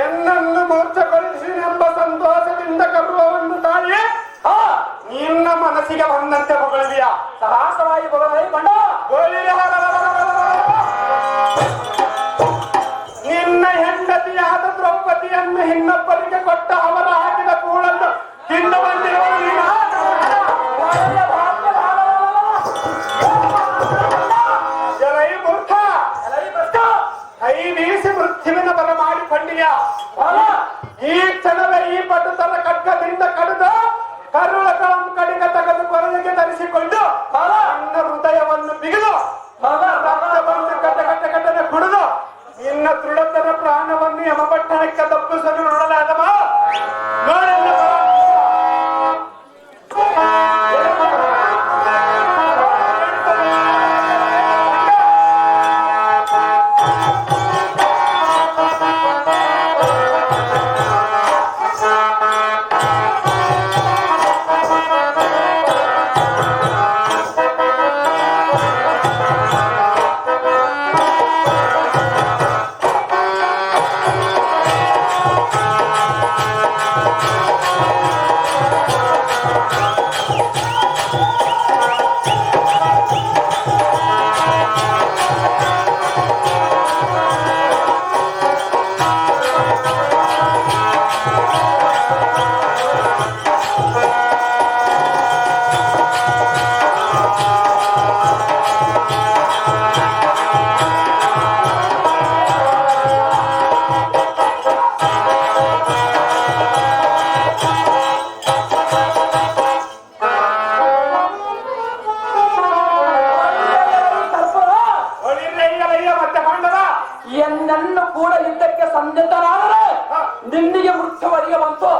ಎನ್ನನ್ನು ಮೋರ್ಚಗೊಳಿಸಿನೆಂಬ ಸಂತೋಷದಿಂದ ಕರುವವನ್ನು ತಾಳಿ ನಿನ್ನ ಮನಸ್ಸಿಗೆ ಬಂದಂತೆ ಹೊಗಳಿದೆಯಾ? ಸರಾಸರಾಯಿ ಬರಲೈ ಬಂಡ ನಿನ್ನ ಹೆಂಡತಿಯಾದ ದ್ರೌಪದಿಯನ್ನು ಇನ್ನೊಬ್ಬರಿಗೆ ಕೊಟ್ಟ ಅವರ ಹಾಕಿದ ಕೂಳನ್ನು ತಿಂದು ಬಂದಿರುವ ಐದೀಸಿ ಮೃತ್ಯುವಿನ ಬರ ಮಾಡಿಕೊಂಡಿಯ ಈ ಕ್ಷಣದ ಈ ಪಟುತನ ಖಡ್ಗದಿಂದ ಕಡಿದು ಕರುಳಗಳನ್ನು ಕಡಿಗ ತೆಗೆದು ಕೊರಳಿಗೆ ಧರಿಸಿಕೊಂಡು ನನ್ನ ಹೃದಯವನ್ನು ಬಿಗಿದು ಬಂದು ಕಟ್ಟನೆ ಕುಡಿದು ನಿನ್ನ ದೃಢತನ ಪ್ರಾಣವನ್ನು ಯಮಪಟ್ಟಣಕ್ಕೆ ತಪ್ಪಿಸಲು ನೋಡಲಾದಮ ನೋಡಲ್ಲ ನನ್ನ ಕೂಡ ಯುದ್ಧಕ್ಕೆ ಸಂದಿಗ್ಧನಾದರೆ ನಿನ್ನಿಗೆ ಮೃತ್ಯುವರಿಗೆ ಬಂತು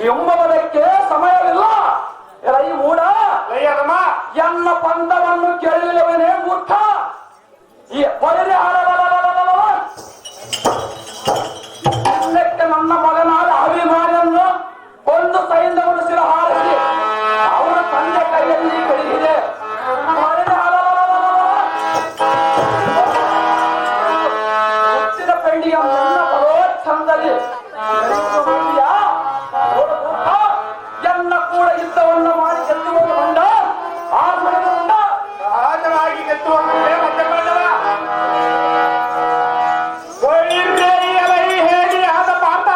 ಎಂಬುದಕ್ಕೆ ಸಮಯವಿಲ್ಲ. ರೈ ಮೂಡ ಎನ್ನ ಪಂಥವನ್ನು ಕೇಳಿಲ್ಲವನೇ ಮೂರ್ಖ. ಇನ್ನಕ್ಕೆ ನನ್ನ ಮಗನಾದ ಅಭಿಮಾನಿಯನ್ನು ಒಂದು ಸೈನ್ಯವನ್ನು ಸಿರ ಹಾರಿಸಿ ಅವರ ತಂದೆ ಕೈಯಲ್ಲಿ ಕಳಿಸಿದೆ. ಎನ್ನ ಕೂಡ ಯುದ್ಧವನ್ನು ಮಾಡಿ ಗೆದ್ದುಕೊಂಡು ಬಂದ ರಾಜನಾಗಿ ಗೆದ್ದುವ ಹೇಳಿ ಆದ ಪಾಠ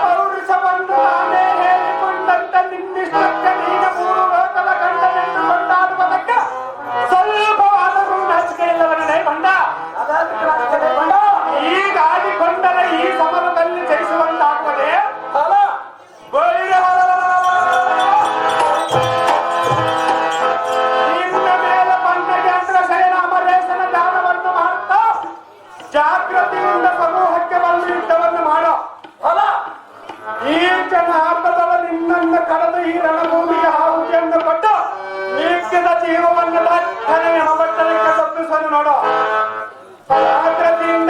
ಪೌರುಷವನ್ನು ನಾನೇ ಹೇಳಿಕೊಂಡಂತ ನಿನ್ನಿಷ್ಟಕ್ಕೆ ನೀನು ಮೂರು ಲೋಕದ ಗಂಡನೆಂದು ಕೊಂಡಾಡುವುದಕ್ಕೆ ಸ್ವಲ್ಪವಾದರೂ ನಾಚಿಕೆ ಇಲ್ಲವನೇ ಬಂಡ. ಈಗಾಡಿಕೊಂಡರೆ ಈ ಸಮರದಲ್ಲಿ ಜಯಿಸುವಂತಾಗುವುದೇ? ನಿನ್ನ ಮೇಲೆ ಪಂಚಜೇಂದ್ರ ಸೇನ ಅಮರೇಶನ ದಾನವನ್ನು ಮಾಡುತ್ತಾ ಜಾಗೃತಿಯಿಂದ ಸಮೂಹಕ್ಕೆ ಬಂದು ಯುದ್ಧವನ್ನು ಮಾಡೋ. ಈ ಜನಾರ್ದದವ ನಿನ್ನನ್ನು ಕಳೆದು ಈ ರಣಭೂಮಿಗೆ ಆಹುತಿಯನ್ನು ಕೊಟ್ಟು ಮಿಕ್ಕಿದ ಜೀವವನ್ನು ದಟ್ಟನೆ ಯಮಪಟ್ಟಣಕ್ಕೆ ತಪ್ಪಿಸಲು ನೋಡೋ. ಜಾಗೃತಿಯಿಂದ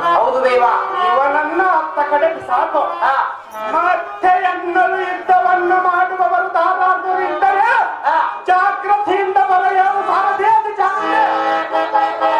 ಹೌದು ದೇವ. ಇವನನ್ನ ಅತ್ತ ಕಡೆ ಸಾಕು. ಹಾ. ಮತ್ತೆ ಎನ್ನಲು ಯುದ್ಧವನ್ನು ಮಾಡುವವರು ತಾರಾದರು ಇದ್ದರೆ ಹಾ. ಜಾಗೃತಿಯಿಂದ ಬರೆಯಲು ಸಾರಥಿ ಅದು ಜಾಗ್ರತೆ.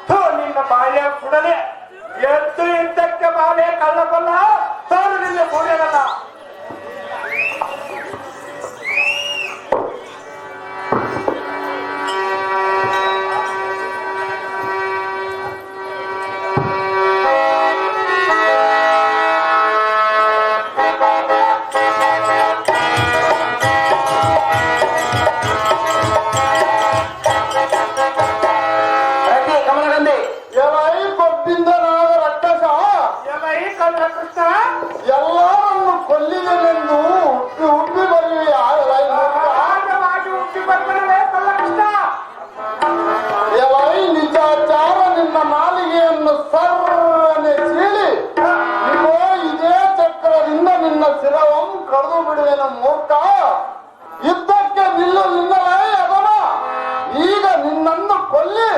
ಥು, ನಿನ್ನ ಬಾಯ ಸುಡಲೆ ಎದ್ದು ಇದ್ದಕ್ಕೆ ಬಾಲೆ ಕಳ್ಳಬಲ್ಲ ತಾನು ನಿನ್ನ ಕೂಡಲಲ್ಲ. ಎಲ್ಲರನ್ನು ಕೊಲ್ಲಿದನೆಂದು ಹುಟ್ಟಿ ಬರುವೆ ನಿಜಾಚಾರ ನಿನ್ನ ನಾಲಿಗೆಯನ್ನು ಸರ್ವನೆ ಸೀಳಿ ಇಗೋ ಇದೇ ಚಕ್ರದಿಂದ ನಿನ್ನ ಶಿರವನ್ನು ಕಳೆದು ಬಿಡುವೆನ ಮೂರ್ಖ. ಯುದ್ಧಕ್ಕೆ ನಿಲ್ಲು ನಿನ್ನಲೇ ಅದನ ಈಗ ನಿನ್ನನ್ನು ಕೊಲ್ಲಿ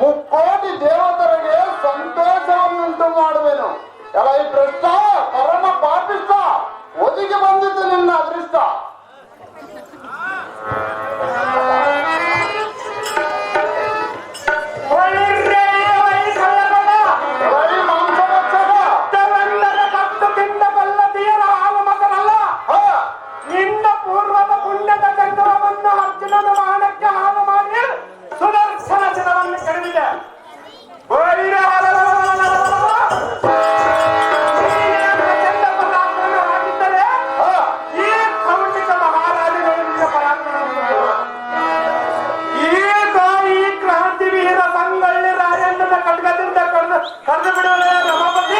ಮುಕ್ಕೋಟಿ ದೇವತರಿಗೆ ಸಂತೋಷವನ್ನುಂಟು ಮಾಡುವೆನು. ಎಲ್ಲ ಈ ಭ್ರಷ್ಟ ಪರಮ ಪಾಪಿಷ್ಟ ಒದಗಿ ಬಂದಿದ್ದು ನಿನ್ನ ಅದೃಷ್ಟ. ನಿನ್ನ ಪೂರ್ವದ ಪುಣ್ಯದ ಚಂದ್ರವನ್ನು ಅರ್ಜುನನ ಬಾಣಕ್ಕೆ ಹಾಳು ಮಾಡಿ ಸುದರ್ಶನ ಜನವನ್ನು ಕೆಡವಿದೆ. ಕರೆದು ಬಿಡುವ ರಮಾಪತಿ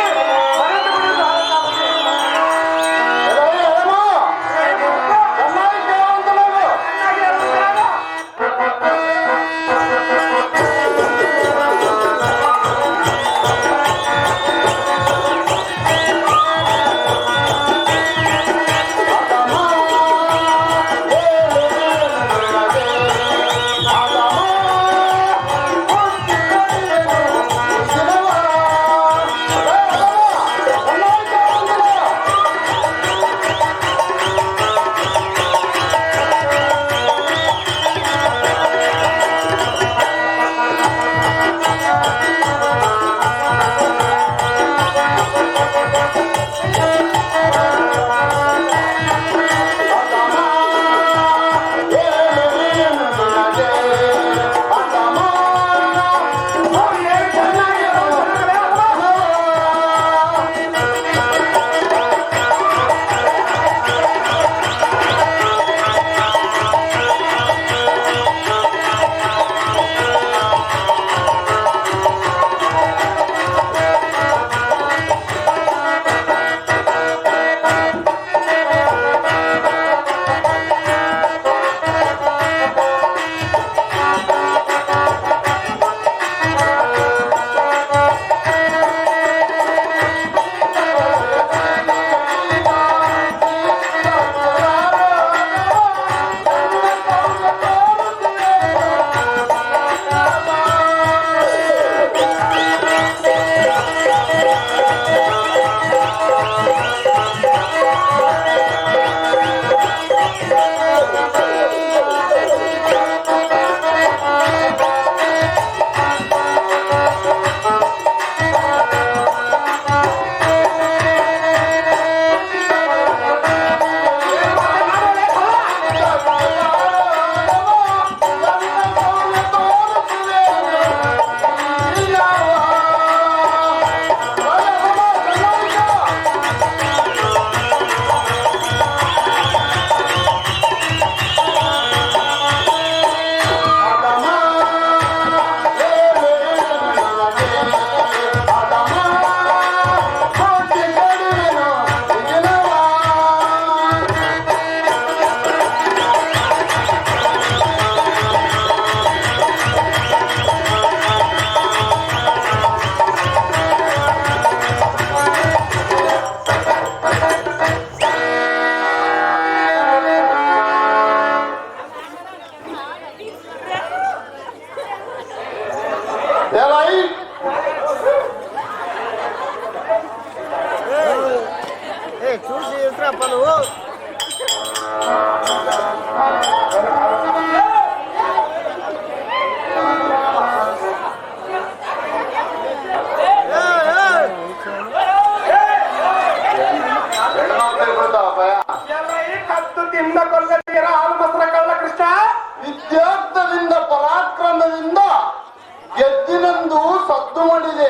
ಎಂದು ಸದ್ದು ಮಾಡಿದೆ.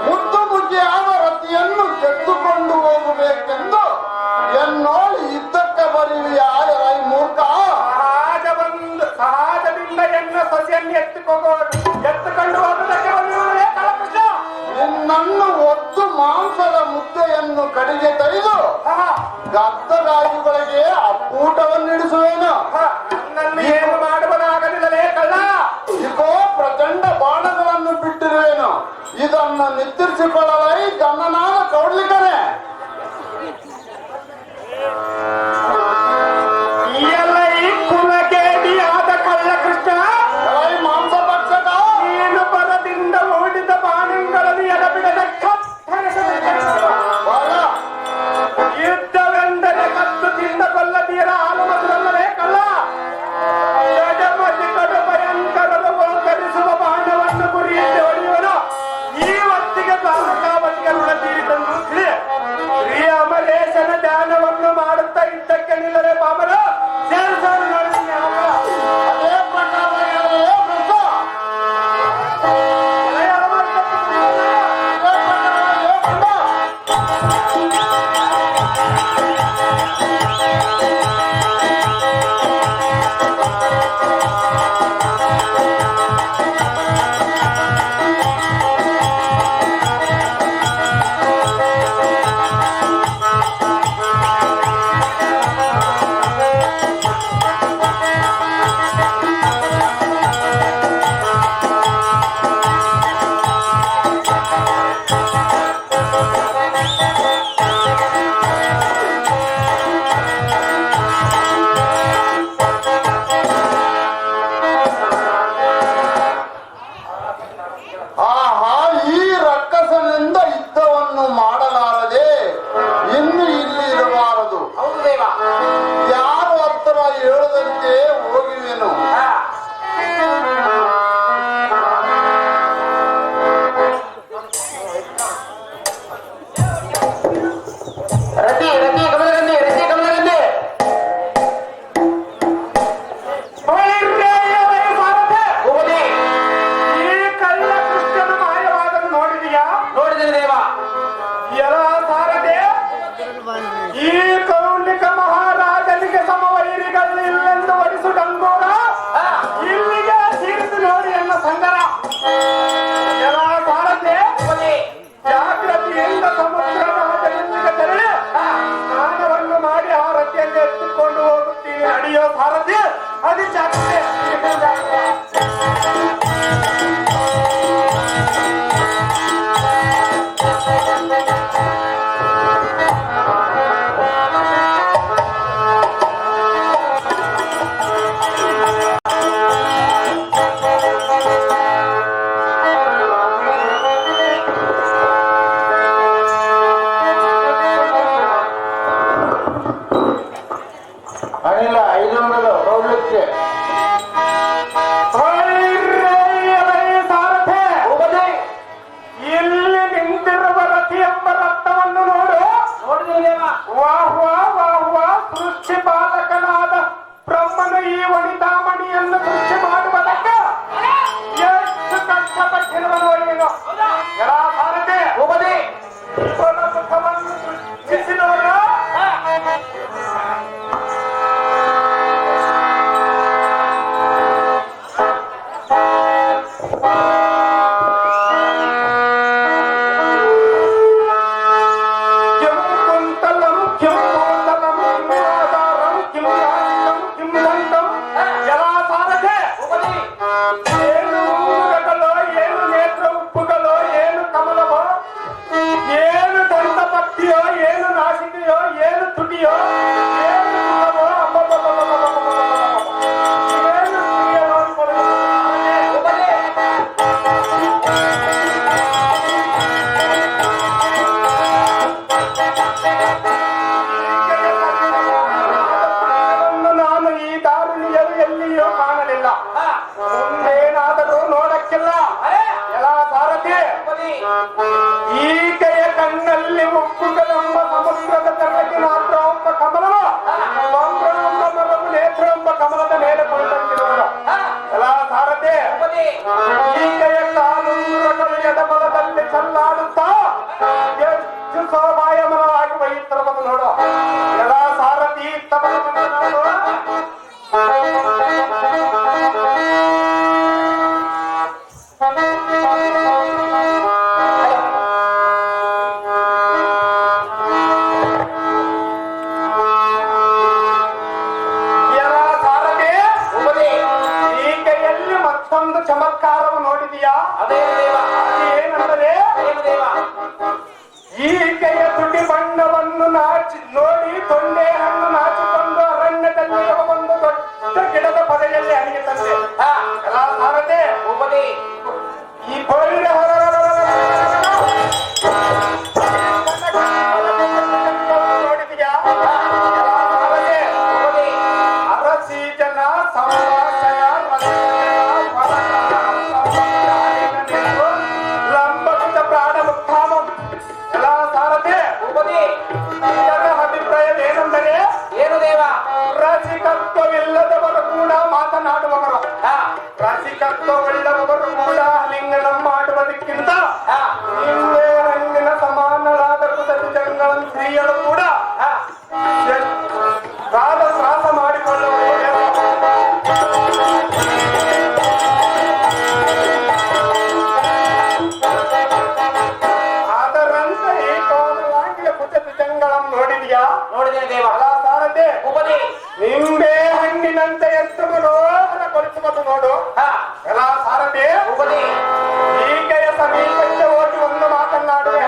ಮುದ್ದು ಮುಗಿಯಾದ ರತಿಯನ್ನು ಗೆದ್ದುಕೊಂಡು ಹೋಗಬೇಕೆಂದು ಎನ್ನೋಳು ಇದ್ದಕ್ಕೆ ಬರೀವಿಯಾ ಎಲೈ ಮೂರ್ಖ? ಸಹಜದಿಂದ ಎನ್ನ ಸೊಸೆಯನ್ನು ಎತ್ತುಕೊಂಡು ಹೋಗುವುದಕ್ಕೆ ಬಂದಿರುವುದೇ ಕಳಕೃಷ್ಣ. ನಿನ್ನನ್ನು ಒತ್ತು ಮಾಂಸದ ಮುದ್ದೆಯನ್ನು ಕಡೆಗೆ ತೆಗೆದು ಗದ್ದಗಾಯುಗಳಿಗೆ ಅಪ್ಪೂಟವನ್ನಿಡಿಸುವೇನು. ನನ್ನಲ್ಲಿ ಏನು ಮಾಡುವುದಾಗಲಿಲ್ಲಲೇ ಕಳ್ಳ. ಇಗೋ ಪ್ರಚಂಡ ಬಾಣಗಳನ್ನು ಬಿಟ್ಟಿರುವೇನು. ಇದನ್ನು ನಿದ್ರಿಸಿಕೊಳ್ಳಲೈ ಗಮನಾನ ಕೌಡ್ಲಿಕ್ಕನೆ. ಕುಲಕೇಡಿಯಾದ ಕಳ್ಳ ಕೃಷ್ಣ, ಮಾಂಸ ಭಕ್ಷಕ, ನೀನು ಬರದಿಂದ ಓಡಿದ ಬಾಣಗಳಲ್ಲಿ ಎಡಬಿಡದ ಯುದ್ಧವೆಂದರೆ ಕತ್ತು ತಿಂದ ಕೊಲ್ಲದೀರ ಹಾಲು ಮಧುರಲ್ಲವೇ ಕಳ್ಳ. ಯಜಮತಿ ಕಡು ಭಯಂಕರರು ಗೋಕರಿಸುವ ಬಾಣವನ್ನು ಗುರಿಯಿಟ್ಟು ಹೊಡೆಯುವನು. ಈ ಹೊತ್ತಿಗೆ ತಾಲೂಕಾವತಿಗೆ ಋಣ ತೀರಿತಂದು ತಿಳಿ. ಎಲ್ಲ ಸಾರಥಿ ಈಕೆಯಲ್ಲಿ ಮತ್ತೊಂದು ಚಮತ್ಕಾರವು ನೋಡಿದೀಯಾ? ಅದೇ ದೇವ. ಏನಂದರೆ ಈಕೆಯ ತುಟಿ ಬಣ್ಣವನ್ನು ನೋಡಿ ತೊಂಡೆ ಹಣ್ಣು ನಾಚಿಕೊಂಡು ಅರಣ್ಯದಲ್ಲಿರುವ ಒಂದು ದೊಡ್ಡ ಗಿಡದ ಪದೆಯಲ್ಲಿ ಅಣಿಗೆ ತಂದೆ. ಎಲ್ಲ ಸಾರದೆ ಈ ಬಳ್ಳಿ ನೋಡಿದೀಯಾ? ಅರಸಿ ಜನ ಸಂಭಾಷಯ ಲಂಬಕುಟ ಪ್ರಾಣ ಮುಕ್ತಾಮ. ಎಲ್ಲ ಸಾರದೆ ಇದರ ಅಭಿಪ್ರಾಯವೇನೆಂದರೆ ಏನು ದೇವ? ರಸಿಕತ್ವವಿಲ್ಲದವರು ಕೂಡ ಮಾತನಾಡುವವರು, ರಸಿಕತ್ವವಿಲ್ಲದವರು ಕೂಡ ಲಿಂಗನ ಮಾಡುವುದಕ್ಕಿಂತ ನಿಂಬೆ ಹಣ್ಣಿನ ಸಮಾನರಾದ ಕುಸತಿಜಂಗಳ ಸ್ತ್ರೀಯರು ಕೂಡ ತ್ರಾಸ ಮಾಡಿಕೊಳ್ಳುವರು. ಅದರಂತೆ ಈ ಕೋಮಲಾಂಗಿಯ ಕುಸತಿಜಂಗಳನ್ನು ನೋಡಿದೆಯಾ? ನೋಡಿದ್ದೇನೆ ದೇವ. ಸಾರದೆ ಉಪದಿ ನಿಂಬೆ ಹಣ್ಣಿನಂತೆ ಎಷ್ಟು ಮನೋಹರ ಕೊಲಿಸುವುದು ನೋಡು. ಎಲ್ಲ ಸಾರದೆ ಉಪದಿ ಈಕೆಯ ಸಮೀಪಕ್ಕೆ ಹೋಗಿ ಒಂದು ಮಾತನ್ನಾಡುವೆ.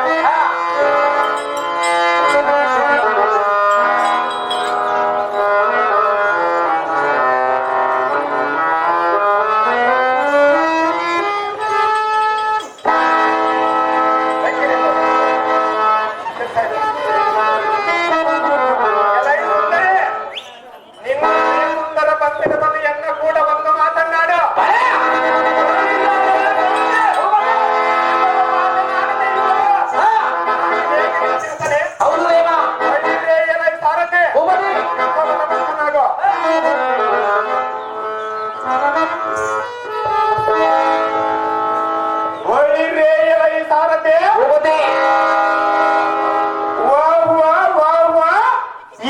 ನಿಮ್ಮ ಸುಂದರ ಪತ್ನಿನ ಬದಿಯನ್ನ ಕೂಡ ಒಂದು ಮಾತನ್ನಾಡು. ಹೌದು ದೇವ. ಸಾರಥಿ ಉಪದಿ ಸಾರಥಿ ಉಪದಿ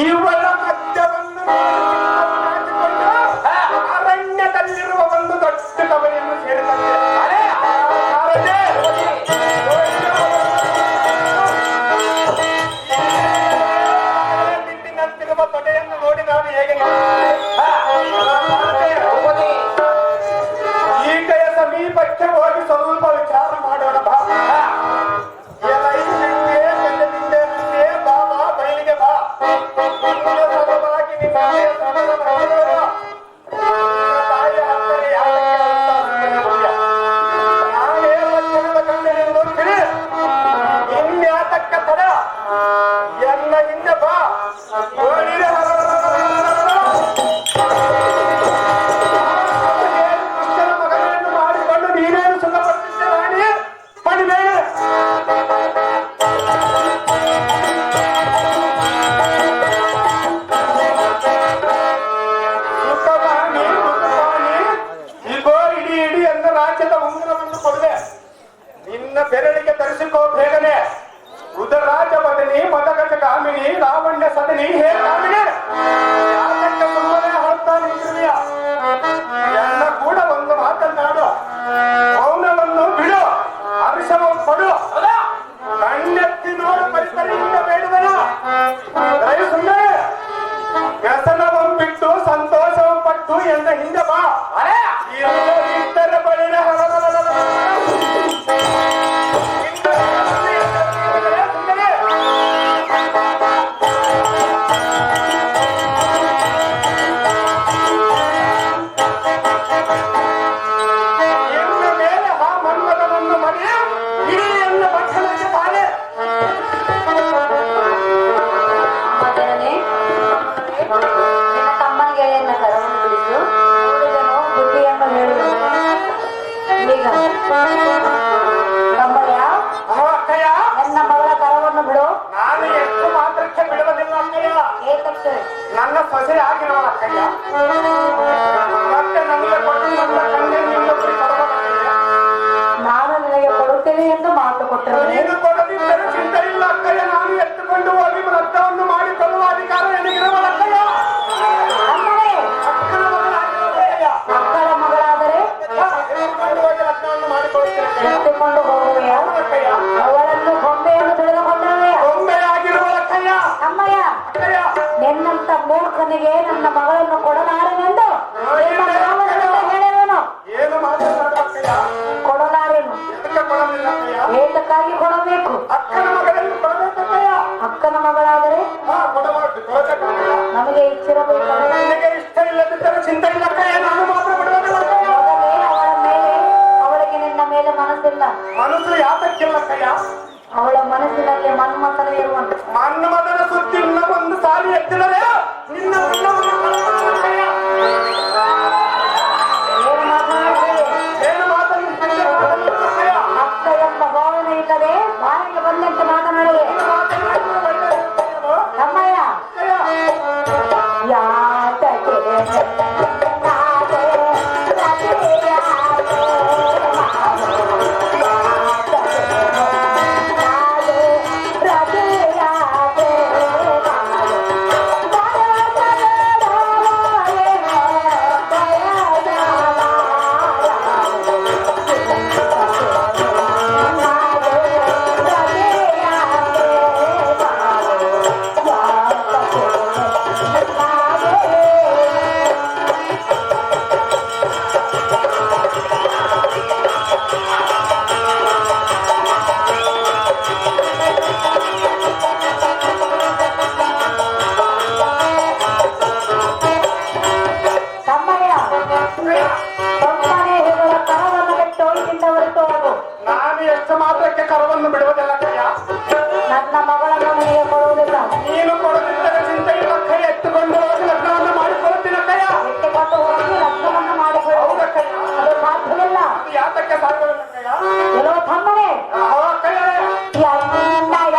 ಇವಳ ಮಧ್ಯವನ್ನು ನಾಚಿಕೊಂಡು ಅರಣ್ಯದಲ್ಲಿರುವ ಒಂದು ದೊಡ್ಡ ಕವರಿಯನ್ನು ಸೇರಿದಂತೆ ತಿಂಡಿನಂತಿರುವ ತೊಡೆಯನ್ನು ನೋಡಿ ನಾನು ಹೇಗೆ ಈಕೆಯ ಸಮೀಪಕ್ಕೆ ಹೋಗಿ ಸ್ವಲ್ಪ ವಿಚಾರ ಮಾಡೋಣ ಬಾ. ಬಾಬಾ ಬಯಲಿಗೆ ಬಾ. ಸಲುವಾಗಿ ತಾಯಿಯ ಹತ್ತಿರ ನಾವೇ ಲಕ್ಷಣದ ಕಣ್ಣಿನಿಂದ ತಿಳಿ ಇನ್ಯಾತಕ್ಕ ತಡ ಎಲ್ಲ ಹಿಂದೆ ಬಾ. ಮಗನನ್ನು ಮಾಡಿಕೊಂಡು ನೀನೇನು ಸುಖಪಡಿಸಿದ್ದೆ ರಾಣಿ ಪಡಿಬೇಡ. ನಿನ್ನ ಬೆರಳಿಗೆ ತರಿಸಿಕೋ ಬೇಗನೆ. ರುದ್ರರಾಜ ಬದನಿ ಮದಗಜ ಕಾಮಿನಿ ಲಾವಣ್ಯ ಸದನಿ ಹೇ ಕಾಮಿನಿ ಯಾತಕ್ಕೆ ಸುಮ್ಮನೆ ಹೊರತಾ ನಿಂತಿರುವಿಯ? ಎಲ್ಲ ಕೂಡ ಒಂದು ಮಾತನ್ನಾಡು. ಮೌನವನ್ನು ಬಿಡು, ಹರ್ಷವ ಪಡು, ಕಣ್ಣೆತ್ತಿ ನೋಡು ಪರಿಸರದಿಂದ ಬೇಡುವನ ದಯವು ಸುಮ್ಮನೆ ವ್ಯಸನವಂ ಬಿಟ್ಟು ಸಂತೋಷವಂ ಪಟ್ಟು ಎಂದ ಹಿಂದೆ ಬಾ. ಇತರ ಬಳಿನ ಮೇಲೆ ಆ ಮನ್ಮಥನನ್ನು ಮನೆ ಇಡಿಯನ್ನು ಪಟ್ಟಣಕ್ಕೆ ತಾನೆ ನಿನ್ನ ತಮ್ಮನ ಗೆಳೆಯನ್ನ ಕರವನ್ನು ಬಿಡಿಸು, ನೋಡಿದನು ಬುದ್ಧಿಯನ್ನು ಹೇಳುವುದು. ಈಗ ತಮ್ಮಯ್ಯ, ಅಕ್ಕಯ್ಯ, ನನ್ನ ಮಗಳ ಕರವನ್ನು ಬಿಡು. ನಾನು ಎಷ್ಟು ಮಾತ್ರಕ್ಕೆ ಬಿಡುವುದಿಲ್ಲ ಅಕ್ಕಯ್ಯ. ಏತಕ್ಕೆ? ನನ್ನ ಸೊಸೆ ಆಗಿರುವ ಅಕ್ಕಯ್ಯ. ಮತ್ತೆ ನನಗೆ ಕೊಟ್ಟು ನನ್ನ ಕಣ್ಣಿನಿಂದ ಕೊಡಬೇಕಕ್ಕಯ್ಯ. ನಾನು ನಿನಗೆ ಕೊಡುತ್ತೇನೆ ಎಂದು ಮಾತು ಕೊಟ್ಟರು. ನೀನು ಕೊಡದಿದ್ದರೆ ಚಿಂತೆ ಇಲ್ಲ ಅಕ್ಕಯ್ಯ. ನಾನು ಎತ್ತುಕೊಂಡು ಹೋಗಿ ವ್ರತವನ್ನು ಮಾಡಿಕೊಳ್ಳ ಮೇಲೆ ಮನಸ್ಸಿಲ್ಲ. ಮನಸ್ಸು ಯಾತಕ್ಕಿಲ್ಲ ಕಯ್ಯ? ಅವಳ ಮನಸ್ಸಿನಲ್ಲಿ ಮನ್ಮಥನ ಇರುವಂತ. ಮನ್ಮಥನ ಸುದ್ದಿ ಇನ್ನ ಒಂದು ಸಾರಿ ಎತ್ತಿದರೆ ನಿನ್ನ ಉಣ್ಣವನ್ನು ಕಳ್ಕೊಳ್ಳುವ ಕಯ್ಯ. ಏನು ಮಾತನಾಡಿದೆ? ಏನು ಮಾತನ್ನು ಕಯ್ಯ? ಅಕ್ಕ ಎಂಬ ಭಾವನೆ ಇಲ್ಲದೆ ಬಾಯಿಗೆ ಬಂದಂತೆ ಮಾತನಾಡಿದೆ. ತಮ್ಮಯ್ಯ ಯಾತಕ್ಕೆ ನಾನು ಎಷ್ಟು ಮಾತ್ರಕ್ಕೆ ಕರವನ್ನು ಬಿಡುವುದಿಲ್ಲ ಕಯ್ಯ. ನನ್ನ ಮಗಳನ್ನು ನಿನಗೆ ಕೊಡುವುದಿಲ್ಲ. ನೀನು ಕೊಡುತ್ತಿದ್ದರೆ ಚಿಂತೆ ಇಲ್ಲ ಕೈ ಎತ್ತುಕೊಂಡು ಹೋಗಿ ಲಗ್ನವನ್ನು ಮಾಡಿಕೊಳ್ಳುತ್ತಿಲ್ಲ ಕಯ್ಯ. ಎತ್ತುಕೊಂಡು ಹೋಗಿ ರಕ್ತವನ್ನು ಮಾಡಿಕೊಳ್ಳುವುದು ಹೌದಾ ಕಯ್ಯ? ಅದು ಸಾಧ್ಯವಿಲ್ಲ. ಅದು ಯಾತಕ್ಕೆ ಸಾಧ್ಯವಿಲ್ಲ ಕಯ್ಯ? ಕೆಲವು ತಮ್ಮನೇ ಕಯ್ಯ ಎನ್ನಯ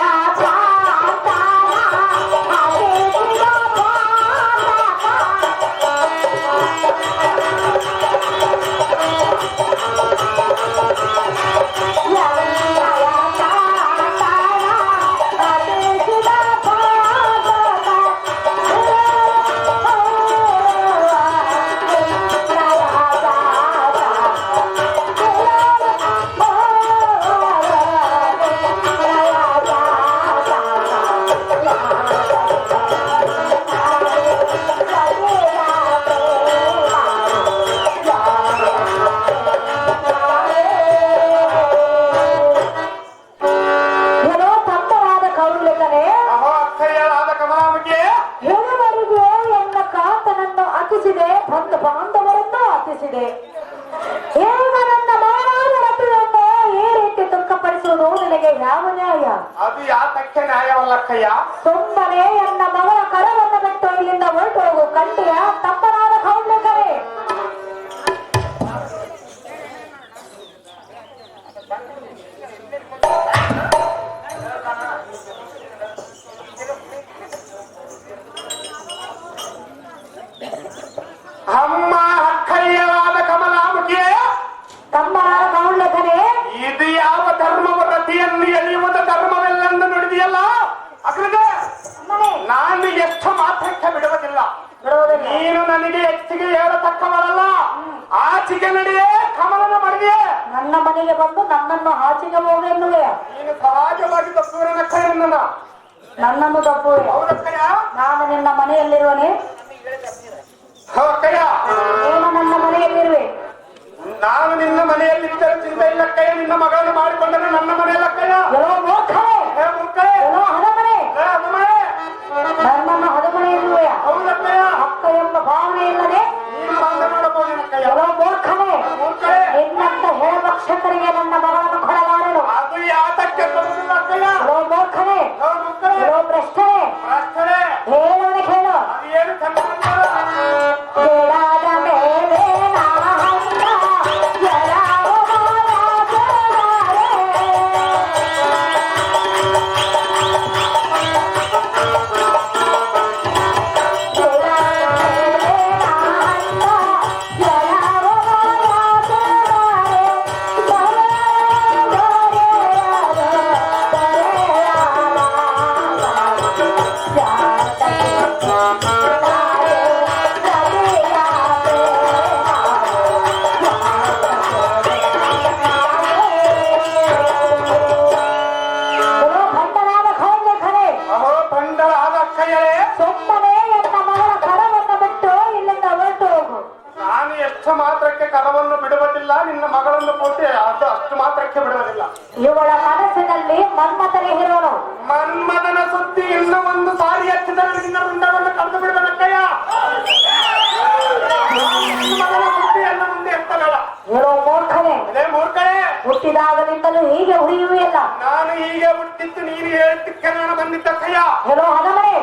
ಬಾಂಧವರನ್ನು ಅತಿಸಿದೆ. ಈಗ ನನ್ನ ಮಾನವ ರಥವನ್ನು ಈ ರೀತಿ ದುಃಖಪಡಿಸುವುದು ನಿನಗೆ ಯಾವ ನ್ಯಾಯ? ಅದು ಯಾತಕ್ಕೆ ನ್ಯಾಯವಲ್ಲ ಕಯ್ಯ? ಸುಮ್ಮನೆ ನನ್ನ ಮಗಳ ಕರವನ್ನು ಬಿಟ್ಟು ಇಲ್ಲಿಂದ ಹೊರಟು ಹೋಗು. ಕಂಡಿಯ ತಪ್ಪನಾದ ಕೌಂಡ್ಲಿಕರೇ. ಅಮ್ಮ ಅಕ್ಕಯ್ಯವಾದ ಕಮಲಾಮುಖಿಯೇ, ತಮ್ಮನಾದ ಕೌಂಡ್ಲಿಕರೇ, ಇದು ಯಾವ ಧರ್ಮವ ರತಿಯನ್ನು ಎಳೆಯುವುದು ಧರ್ಮವೆಲ್ಲೆಂದು ನುಡಿದಿಯಲ್ಲ ಅಗ್ರಜ. ನಾನು ಎಷ್ಟು ಮಾತ್ರಕ್ಕೆ ಬಿಡುವುದಿಲ್ಲ. ನೀನು ನನಗೆ ಹೆಚ್ಚಿಗೆ ಹೇಳತಕ್ಕವಳಲ್ಲ. ಆಚೆಗೆ ನಡೆಯೇ ಕಮಲನ ಮಾಡಿದೆಯೇ. ನನ್ನ ಮನೆಗೆ ಬಂದು ನನ್ನನ್ನು ಆಚೆಗೆ ಹೋಗು ಎನ್ನುವೆ. ನೀನು ಸಹಜವಾಗಿ ತಪ್ಪುವಿನ ಕೈಯನ್ನು ನನ್ನನ್ನು ತಪ್ಪುವೆ. ಹೌದಕ್ಕಯ್ಯ? ನಾನು ನಿನ್ನ ಮನೆಯಲ್ಲಿರುವನೆ. ಅಕ್ಕಯ್ಯ, ನೀನು ನನ್ನ ಮನೆಯಲ್ಲಿರುವೆ. ನಾನು ನಿನ್ನ ಮನೆಯಲ್ಲಿದ್ದರೆ ಚಿಂತೆ ಇಲ್ಲ ಕೈ. ನಿನ್ನ ಮಗಳನ್ನು ಮಾಡಿಕೊಂಡರೆ ನನ್ನ ಮನೆಯಲ್ಲಕ್ಕಯ್ಯ. ಎಲ್ಲೋ ಮೂರ್ಖರೇ, ಮುಕ್ಕಳೆ ಎಲ್ಲೋ ಹದಮನೆ, ಹನುಮಳೆ ನನ್ನನ್ನು ಹದಮನೆ ಎನ್ನುವೆಯ. ಹೌದಕ್ಕಯ್ಯ? ಅಕ್ಕ ಎಂಬ ಭಾವನೆ ಇಲ್ಲದೆ ನೀನು ಮಾತನಾಡಬಹುದಿನಕ್ಕಯ್ಯ. ಎಲ್ಲೋ ಮೂರ್ಖನೇ, ಮುಕ್ಕಳೆ ನಿನ್ನಂತ ಹೇಳಭಕ್ಷಕರಿಗೆ ನನ್ನ ಮಗಳನ್ನು ಕೊಡಲಾರೆನು. ಅದು ಯಾತಕ್ಕೆ ಬರುವುದಿಲ್ಲ ಅಕ್ಕಯ್ಯ? ಎಲ್ಲೋ ಮೂರ್ಖನೇ, ಮುಕ್ಕಳೆ ಎಲ್ಲೋ ಭ್ರಷ್ಟನೇ, ಪ್ರಾರ್ಥನೆ ಹೇಳುವನೆ ಕೇಳು. ಅದು ಏನು ಕನ್ನಡ ಕೇಳಾದ ಮೇಲೆ ನಾಹಂತ ಎಲ್ಲಾವ ಮಾರಾಜರಾರೆ. ಮಾತ್ರಕ್ಕೆ ಕರವನ್ನು ಬಿಡುವುದಿಲ್ಲ. ನಿನ್ನ ಮಗಳನ್ನು ಪೂರ್ತಿ ಅಷ್ಟು ಮಾತ್ರಕ್ಕೆ ಬಿಡುವುದಿಲ್ಲ. ಇವಳ ಮನಸ್ಸಿನಲ್ಲಿ ಮನ್ಮಥನೇ ಇರುವನು. ಮನ್ಮಥನ ಸುದ್ದಿ ಇನ್ನೂ ಒಂದು ಸಾರಿ ಹಚ್ಚಿದರೆ ನಿನ್ನ ಮುಂಡವನ್ನು ಕಳೆದು ಬಿಡುವನಕ್ಕಯ್ಯ. ಮನ್ಮಥನ ಸುದ್ದಿ ಎಲ್ಲ ಮುಂದೆ ಎತ್ತಬೇಡ. ಹೇಳೋ ಮೂರ್ಖನೇ, ಅದೇ ಮೂರ್ಖನೇ, ಹುಟ್ಟಿದಾಗಲಿಂದಲೂ ಹೀಗೆ ಉಳಿಯುವೆಯಲ್ಲ. ನಾನು ಹೀಗೆ ಹುಟ್ಟಿದ್ದು ನೀನು ಹೇಳ್ತಿಕ್ಕೆ ನಾನು ಬಂದಿದ್ದ ಕಯ್ಯ. ಹೇಳೋ ಹದಮನೆ,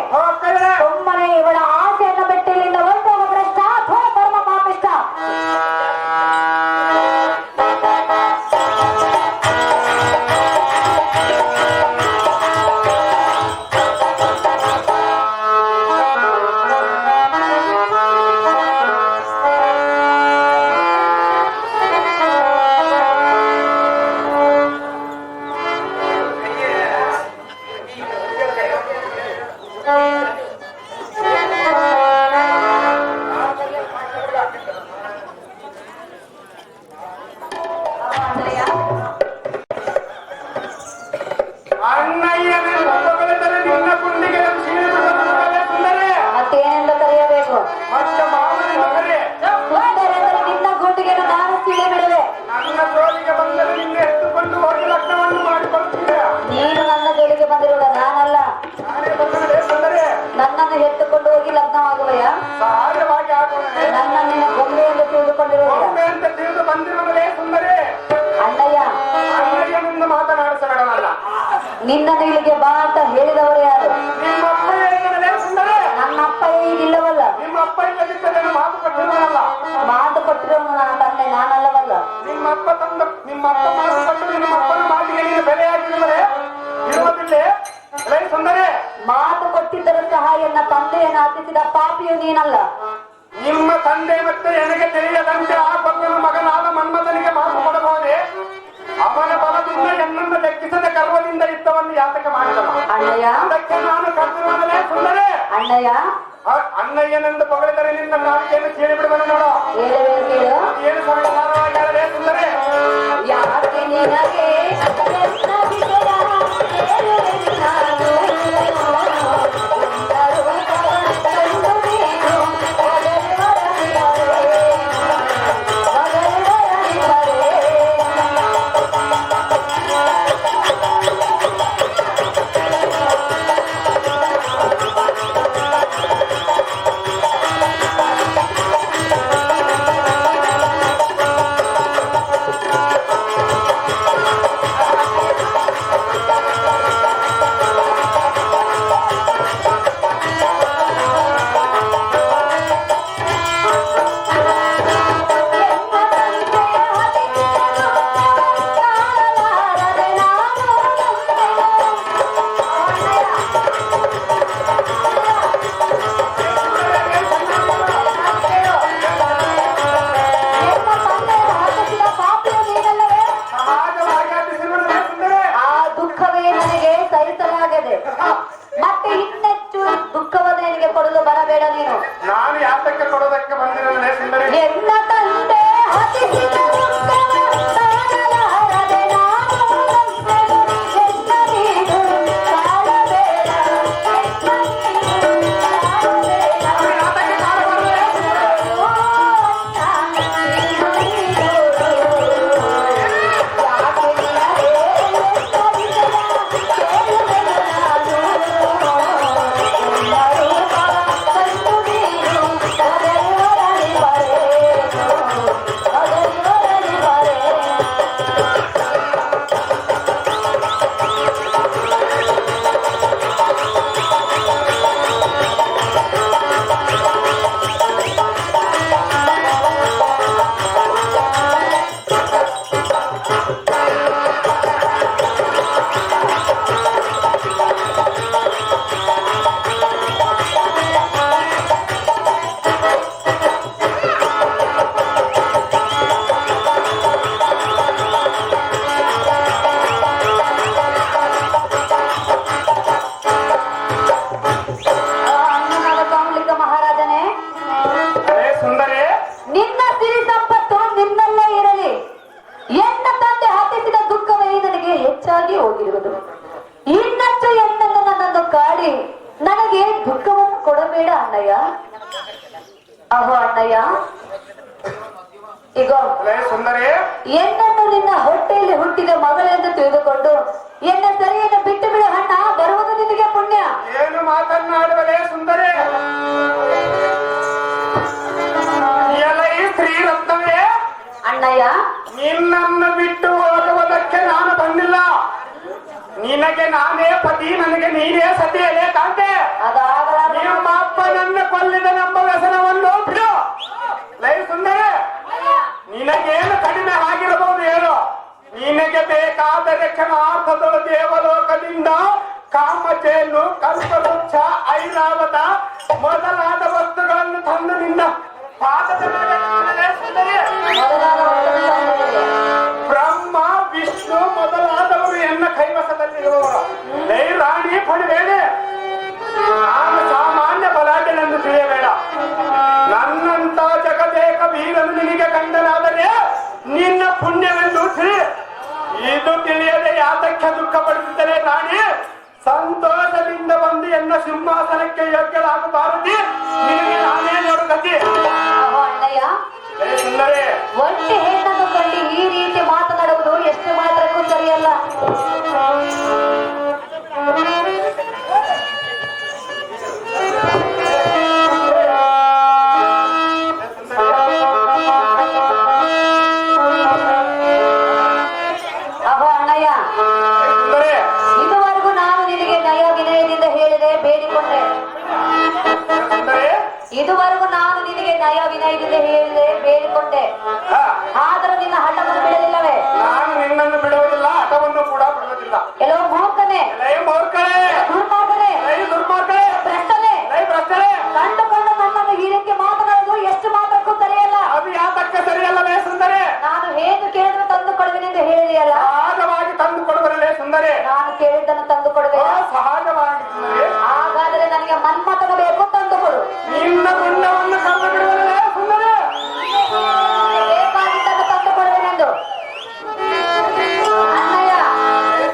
ಸುಮ್ಮನೆ ಇವಳ ಆಸೆಯನ್ನು ಬೆಟ್ಟಿಲಿಂದ ಹೊರಟು ಭ್ರಷ್ಟ ಅಥವಾ ಪರಮ ಪಾಪಿಷ್ಟ. ಮತ್ತೇನೆಂದು ಕರೆಯಬೇಕು? ನಿನ್ನ ಗುಂಡಿಗೆ ನಾನು ತಿಳಿಯ ಬಿಡುವೆ. ನನ್ನ ಜೋಲಿಗೆ ಬಂದರೆ ನಿನ್ನ ಎತ್ತುಕೊಂಡು ಹೋಗಿ ಲಗ್ನವನ್ನು ಮಾಡಿಕೊಳ್ತೀಯ. ನೀನು ನನ್ನ ಜೋಲಿಗೆ ಬಂದಿರುವುದು ನಾನಲ್ಲ. ನಾನೇ ಬಂದರೆ ಸುಂದರಿ, ನನ್ನನ್ನು ಎತ್ತುಕೊಂಡು ಹೋಗಿ ಲಗ್ನವಾಗುವೆಯಾ? ಸಹಜವಾಗಿ ಆಗುವ ನನ್ನ ನಿನ್ನ ಗೊಂಬೆ ಎಂದು ತಿಳಿದುಕೊಂಡಿರುವುದಿಲ್ಲ. ಗೊಂಬೆ ಅಂತ ತಿಳಿದು ಬಂದಿರುವುದೇ ಸುಂದರಿ. ಅಣ್ಣಯ್ಯ, ಅಣ್ಣಯ್ಯನಿಂದ ಮಾತನಾಡಿಸಬೇಡವಲ್ಲ. ನಿನ್ನನ್ನು ಇಲ್ಲಿಗೆ ಬಾ ಅಂತ ಹೇಳಿದವರು ಯಾರು? ನಿಮ್ಮ ಅಪ್ಪ ಹೇಳಿದರೆ ಸುಂದರಿ. ನನ್ನ ಅಪ್ಪ ಈಗಿಲ್ಲವಲ್ಲ. ನಿಮ್ಮ ಅಪ್ಪ ಇಲ್ಲದಿದ್ದರೆ ಮಾತು ಕೊಟ್ಟಿರುವಲ್ಲ. ಮಾತು ಕೊಟ್ಟಿರೋನು ನನ್ನ ತಂದೆ, ನಾನಲ್ಲವಲ್ಲ. ನಿಮ್ಮ ಅಪ್ಪ ಮಾತು ಕೊಟ್ಟು ನಿಮ್ಮ ಅಪ್ಪನ ಮಾತಿಗೆ ನೀನು ಬೆಲೆಯಾಗಿರುವರೆ ಇರುವುದಿಲ್ಲ ಸುಂದರಿ. ಮಾತು ಕೊಟ್ಟಿದ್ದರೂ ಸಹ ಎನ್ನ ತಂದೆಯನ್ನು ಹತ್ತಿಸಿದ ಪಾಪಿಯು ನೀನಲ್ಲ. ನಿಮ್ಮ ತಂದೆ ಮತ್ತೆ ನನಗೆ ತಿಳಿಯದಂತೆ ಆ ಪಕ್ಕನ ಮಗನಾದ ಮನ್ಮಥನಿಗೆ ಮಾತು ಕೊಡಬಹುದೇ? ಅವನ ಬಲದಿಂದ ಎನ್ನನ್ನು ಲೆಕ್ಕಿಸದ ಗರ್ವದಿಂದ ಯುದ್ಧವನ್ನು ಯಾತಕ ಮಾಡಿದನು. ಅಣ್ಣಯ್ಯ, ಅದಕ್ಕೆ ನಾನು ಕರೆದಿರುವುದಲೇ ಸುಂದರಿ. ಅಣ್ಣಯ್ಯ, ಅಣ್ಣಯ್ಯನೆಂದು ಹೊಗಳಿದರೆ ನಿನ್ನ ನಾಲಿಗೆಯನ್ನು ಕೇಳಿ ಬಿಡುವನು ನೋಡು. ಹೇಳುವೆ ಕೇಳು. ಏನು ಸಮಾಚಾರವಾಗಿ ಹೇಳಲೇ ಸುಂದರಿ? ಯಾಕೆ ನಿನಗೆ ನನ್ನ ವಿಷಯ ಹೇಳುವೆ ನಾನು? ಮತ್ತೆ ಇನ್ನೆಚ್ಚು ದುಃಖವನ್ನು ನಿನಗೆ ಕೊಡಲು ಬರಬೇಡ ನೀನು. ನಾನು ಯಾತಕ್ಕೆ ಕೊಡೋದಕ್ಕೆ ಬಂದಿರಲೇ ಸುಂದರಿ? ಎನ್ನ ತಂದೆ ಹತಿಸಿದ ತಾಳಲಾರದೆ ನಾನು ನಂಬೆನು. ಎನ್ನ ನೀನು ತಾಳಬೇಡ, ಎನ್ನ ನೀನು ತಾಳಬೇಡ. ಯಾತಕ್ಕೆ ಕಾಣಬಾರದೆ? ಓ ಅಣ್ಣ, ನೀನು ಯಾಕೆ ನಿನಗೆ ಎನ್ನ ವಿಷಯ ಕೇಳುವೆನು ನಾನು? ಎಲ್ಲರೂ ತಂದು ನೀನು ಒದೆಯೊಡನೆ ಬರೇನು, ಒದೆಯೊಡನೆ ಬರೇನು. ಅಣ್ಣನಾದ ಕಾಮಲಿಕ ಮಹಾರಾಜನೇ, ಅರೇ ಸುಂದರಿ, ನಿನ್ನ ಸಿರಿ ಸಂಪತ್ತು ನಿನ್ನಲ್ಲೇ ಇರಲಿ. ಎನ್ನ ತಂದೆ ಹತ್ತಿಸಿದ ದುಃಖವೇ ನನಗೆ ಹೆಚ್ಚಾಗಿ ಹೋಗಿರುವುದು. ಇನ್ನಷ್ಟು ಎನ್ನನ್ನು ನನ್ನನ್ನು ಕಾಡಿ ನನಗೆ ದುಃಖವನ್ನು ಕೊಡಬೇಡ ಅಣ್ಣಯ್ಯ. ಅಹೋ ಅಣ್ಣಯ್ಯ, ಈಗ ಅರೇ ಸುಂದರಿ, ಎನ್ನನ್ನು ನಿನ್ನ ಹೊಟ್ಟೆಯಲ್ಲಿ ಹುಟ್ಟಿದ ಮಗಳೆಂದು ತಿಳಿದುಕೊಂಡು ಎನ್ನ ಸರಿಯನ್ನು ಬಿಟ್ಟು ಬಿಡು ಅಣ್ಣ. ಬರುವುದು ನಿನಗೆ ಪುಣ್ಯ. ಏನು ಮಾತನಾಡುವಲೇ ಸುಂದರಿ? ಎಲೈ ಶ್ರೀರತ್ನವೇ, ಅಣ್ಣಯ್ಯ, ನಿನ್ನನ್ನು ಬಿಟ್ಟು ಹೋಗುವ ನಿನಗೆ ನಾನೇ ಪತಿ, ನನಗೆ ನೀನೇ ಸತಿಯಲೇ ಕಾಂತೆ. ನಿಮ್ಮ ಅಪ್ಪನನ್ನ ಕೊಲ್ಲಿದನೆಂಬ ವ್ಯಸನವನ್ನು ಬಿಡು. ಲೈ ಸುಂದರ, ನಿನಗೇನು ಕಡಿಮೆ ಆಗಿರಬಹುದು ಹೇಳು. ನಿನಗೆ ಬೇಕಾದರೆ ಕ್ಷಣಾರ್ಥದೊಳ ದೇವಲೋಕದಿಂದ ಕಾಮಚೇನು, ಕಲ್ಪವೃಕ್ಷ, ಐರಾವತ ಮೊದಲಾದ ವಸ್ತುಗಳನ್ನು ತಂದು ನಿನ್ನ ಪಾದದ ಮೇಲೆ ಇಡುತ್ತೇನೆ ಸುಂದರಿ. ಬ್ರಹ್ಮ, ವಿಷ್ಣು ಮೊದಲಾದವರು ಎನ್ನ ಕೈವಸದಲ್ಲಿರುವವರು. ಲೈ ರಾಣಿ ಪಡಿಬೇಡಿ, ನಾನು ಸಾಮಾನ್ಯ ಬಲಾಢ್ಯನೆಂದು ತಿಳಿಯಬೇಡ. ನನ್ನಂತ ಜಗದೇಕ ವೀರನು ನಿನಗೆ ಕಂಡನಾದರೆ ನಿನ್ನ ಪುಣ್ಯವೆಂದು ತಿಳಿ. ಇದು ತಿಳಿಯದೆ ಯಾತಕ್ಕೆ ದುಃಖ ಪಡುತ್ತಿದ್ದರೆ ರಾಣಿ? ಸಂತೋಷದಿಂದ ಬಂದು ಎನ್ನ ಸಿಂಹಾಸನಕ್ಕೆ ಯೋಗ್ಯರಾಗಬಾರದಿ. ನಿನಗೆ ನಾನೇ ನೋಡುಗತಿ. ಅಣ್ಣಯ್ಯ, ಸುಂದರಿ, ಒಂಟಿ ಹೆಣ್ಣನ್ನು ಕಂಡು ಈ ರೀತಿ ಮಾತನಾಡುವುದು ಎಷ್ಟು ಮಾತ್ರಕ್ಕೂ ಸರಿಯಲ್ಲ. ಅಹೋ ಅಣ್ಣಯ್ಯ, ಸುಂದರಿ, ಇದುವರೆಗೂ ನಾನು ನಿನಗೆ ನಯ ವಿನಯದಿಂದ ಹೇಳಿದೆ, ಬೇಡಿಕೊಂಡೆ. ಸುಂದರಿ, ಇದುವರೆಗೂ ನಾನು ನಿನಗೆ ನಯ ವಿನಯದಿಂದ ಹೇಳಿದೆ, ಬೇಡಿಕೊಂಡೆ. ಹಾ, ಆದರೂ ನಿನ್ನ ಹಠವನ್ನು ಬಿಡಲಿಲ್ಲವೇ? ನಾನು ನಿನ್ನನ್ನು ಬಿಡುವುದಿಲ್ಲ, ಹಠವನ್ನು ಕೂಡ ಬಿಡುವುದಿಲ್ಲ. ಕೆಲವು ಮೂರ್ಖನೆ, ಲೈ ಮೂರ್ಖರೇ, ದುರ್ಮಾರ್ಗನೆ, ಲೈ ದುರ್ಮಾರ್ಗರೇ, ಭ್ರಷ್ಟನೆ, ಲೈ ಭ್ರಷ್ಟರೇ, ಕಂಡುಕೊಂಡು ನನ್ನನ್ನು ಈ ರೀತಿ ಮಾತನಾಡುವುದು ಎಷ್ಟು ಮಾತ್ರಕ್ಕೂ ಸರಿಯಲ್ಲ. ಅದು ಯಾತಕ್ಕೆ ಸರಿಯಲ್ಲವೇ ಸುಂದರಿ? ನಾನು ಏನು ಕೇಳಿದ್ರು ತಂದು ಕೊಡುವೆನೆಂದು ಹೇಳಿದೆಯಲ್ಲ, ಸಹಜವಾಗಿ ತಂದು ಕೊಡುವರಲೇ ಸುಂದರಿ? ನಾನು ಕೇಳಿದ್ದನ್ನು ತಂದು ಕೊಡುವೆ. ಸಹಜವಾಗಿ ಸುಂದರಿ. ಹಾಗಾದರೆ ನನಗೆ ಮನ್ಮಥನ ಬೇಕು, ತಂದು ಕೊಡು. ನಿನ್ನ ಗುಂಡವನ್ನು ಕಂಡು ಬಿಡುವರಲೇ ಸುಂದರಿ? ಬೇಕಾಗಿದ್ದನ್ನು ತಂದು ಕೊಡುವೆನೆಂದು. ಅಣ್ಣಯ್ಯ,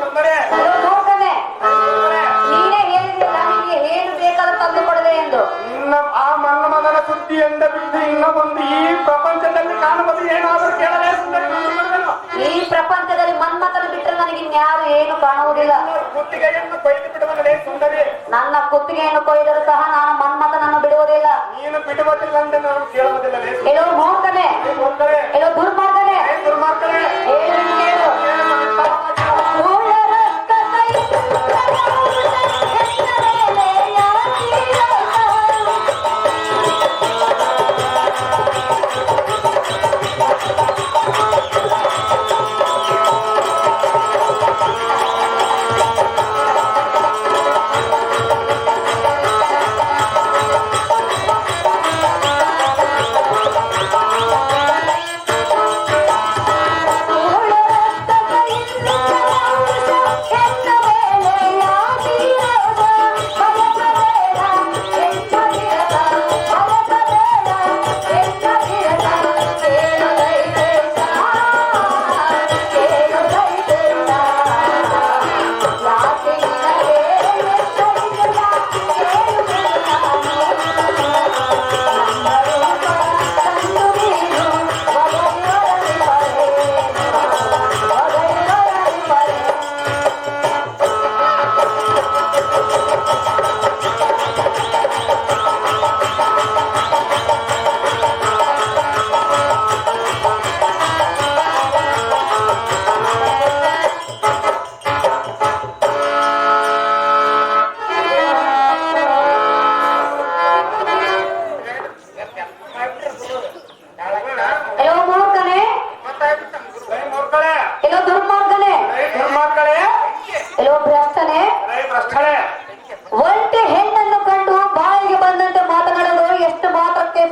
ಸುಂದರಿ, ಕೆಲವು ಮೂರ್ಖನೆ, ಸುಂದರಿ, ನೀನೇ ಹೇಳಿದಿಲ್ಲ ನಿನಗೆ ಏನು ಬೇಕಾದ್ರೂ ತಂದು ಕೊಡುವೆ ಎಂದು. ನಿನ್ನ ಆ ಮನ್ಮಥನ ಸುದ್ದಿಯಿಂದ ಬಿಟ್ಟು ಇನ್ನ ಒಂದು ಈ ಪ್ರಪಂಚದಲ್ಲಿ ಕಾಣುವುದು ಏನಾದರೂ ಕೇಳಲೇ ಸುಂದರಿ? ತಂದು ಕೊಡುವೆನು. ಈ ಪ್ರಪಂಚದಲ್ಲಿ ಮನ್ಮಥನ ಬಿಟ್ಟರೆ ನನಗೆ ಇನ್ಯಾರು ಏನು ಕಾಣುವುದಿಲ್ಲ. ಕುತ್ತಿಗೆಯನ್ನು ಕೊಯ್ದು ಬಿಡುವರಲೇ ಸುಂದರಿ? ನನ್ನ ಕುತ್ತಿಗೆಯನ್ನು ಕೊಯ್ದರೂ ಸಹ ನಾನು ಮನ್ಮಥನನ್ನು ಬಿಡುವುದಿಲ್ಲ. ನೀನು ಬಿಡುವುದಿಲ್ಲ ಅಂತ ನಾನು ಕೇಳುವುದಿಲ್ಲವೇ ಸುಂದರಿ? ಕೆಲವು ಮೂರ್ಖನೆ, ಸುಂದರಿ, ಕೆಲವು ದುರ್ಮಾರ್ಗನೆ, ಲೈ ದುರ್ಮಾರ್ಗರೇ, ಹೇಳು ಕೇಳು. ಏನು ಮಾತಾಡಲಾಗಿಲ್ಲ? ಉಳ್ಳರಕ್ಕ ಕೈ